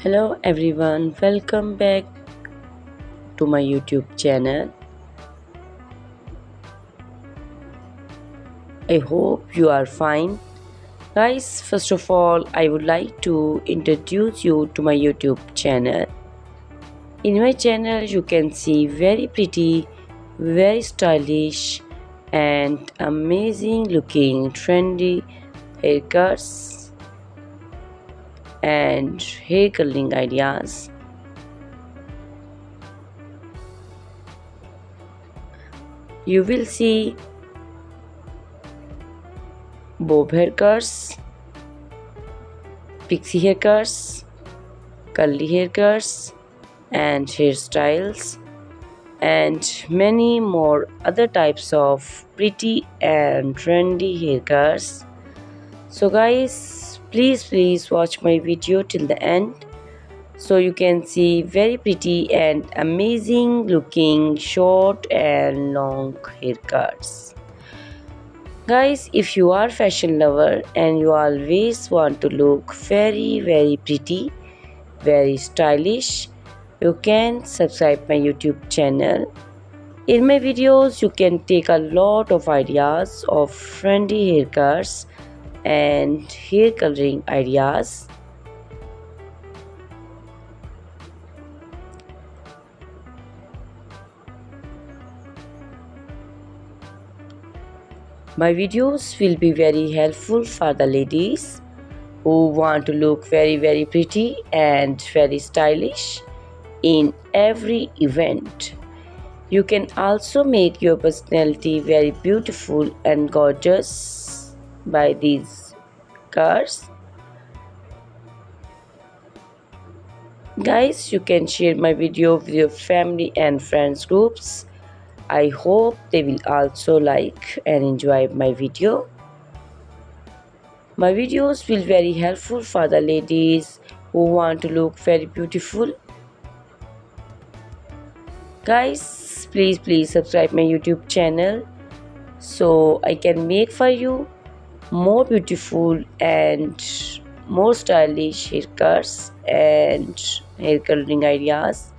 Hello everyone, welcome back to my YouTube channel. I hope you are fine. Guys, first of all, I would like to introduce you to my YouTube channel. In my channel, you can see very pretty, very stylish, and amazing looking trendy haircuts and hair curling ideas. You will see bob haircuts, pixie haircuts, curly haircuts, and hairstyles, and many more other types of pretty and trendy haircuts. So, guys, please watch my video till the end so you can see very pretty and amazing looking short and long haircuts. Guys, if you are fashion lover and you always want to look very pretty, very stylish, you can subscribe my YouTube channel. In my videos, you can take a lot of ideas of trendy haircuts and hair coloring ideas. My videos will be very helpful for the ladies who want to look very pretty and very stylish in every event. You can also make your personality very beautiful and gorgeous by these cars. Guys, you can share my video with your family and friends groups. I hope they will also like and enjoy my video. My videos will very helpful for the ladies who want to look very beautiful. Guys, please subscribe my YouTube channel so I can make for you more beautiful and more stylish haircuts and hair coloring ideas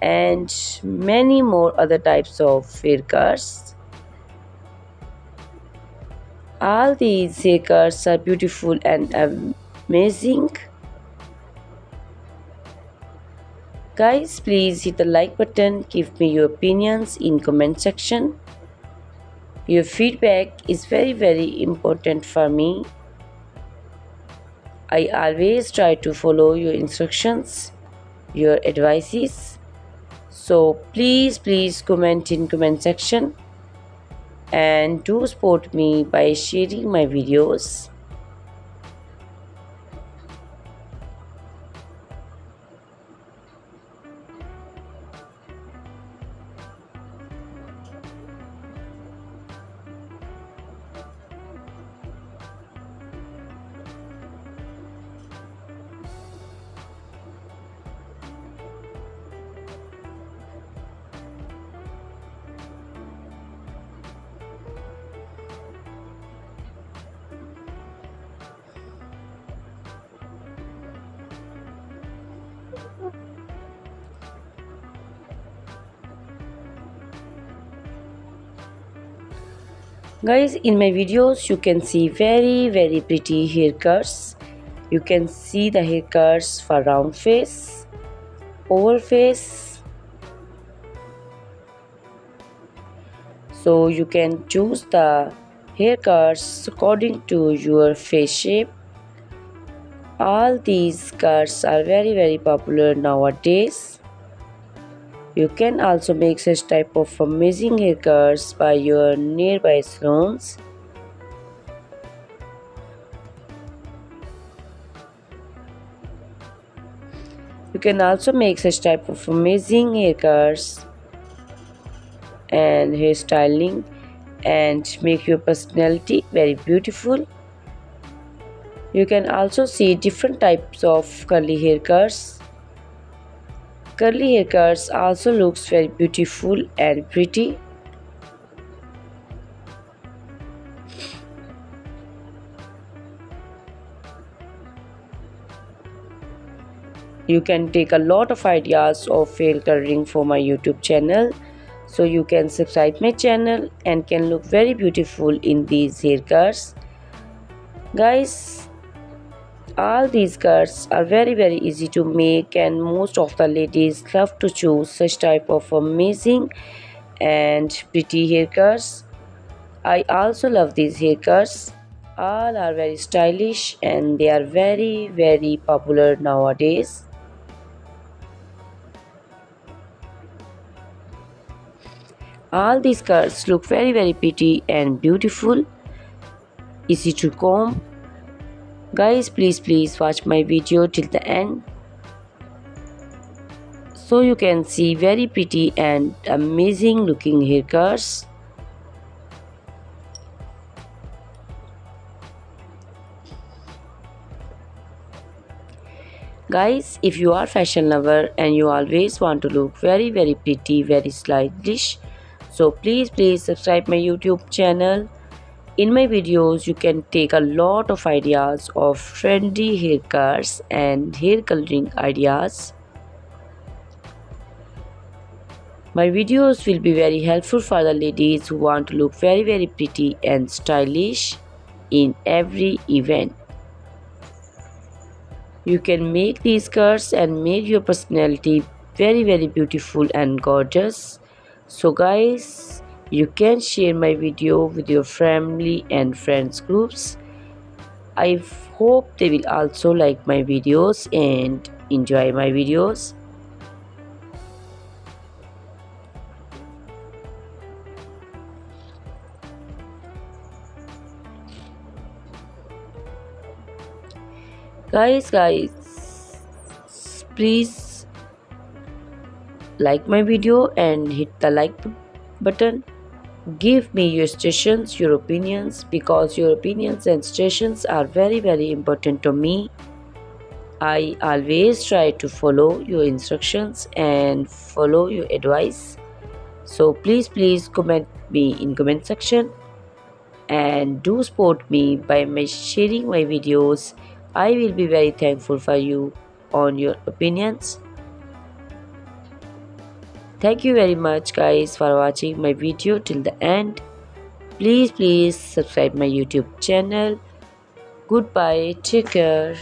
and many more other types of haircuts. All these haircuts are beautiful and amazing. Guys, please hit the like button, give me your opinions in comment section. Your feedback is very important for me. I always try to follow your instructions, your advices. So please comment in comment section and do support me by sharing my videos. Guys, in my videos you can see very pretty haircuts. You can see the haircuts for round face, oval face. So you can choose the haircuts according to your face shape. All these cuts are very popular nowadays. You can also make such type of amazing haircuts by your nearby salons. You can also make such type of amazing haircuts and hairstyling and make your personality very beautiful. You can also see different types of curly haircuts. Curly haircuts also looks very beautiful and pretty. You can take a lot of ideas of hair coloring for my YouTube channel. So you can subscribe my channel and can look very beautiful in these haircuts. Guys, all these cuts are very easy to make, and most of the ladies love to choose such type of amazing and pretty haircuts. I also love these haircuts. All are very stylish and they are very popular nowadays. All these cuts look very pretty and beautiful, easy to comb. Guys, please watch my video till the end so you can see very pretty and amazing looking haircuts. Guys, if you are fashion lover and you always want to look very pretty, very stylish, so please subscribe my YouTube channel. In my videos, you can take a lot of ideas of trendy haircuts and hair coloring ideas. My videos will be very helpful for the ladies who want to look very pretty and stylish in every event. You can make these skirts and make your personality very beautiful and gorgeous. So guys, you can share my video with your family and friends groups. I hope they will also like my videos and enjoy my videos. Guys, please like my video and hit the like button. Give me your suggestions, your opinions, because your opinions and suggestions are very important to me. I always try to follow your instructions and follow your advice. So please comment me in comment section and do support me by sharing my videos. I will be very thankful for you on your opinions. Thank you very much guys for watching my video till the end. Please subscribe my YouTube channel. Goodbye, take care.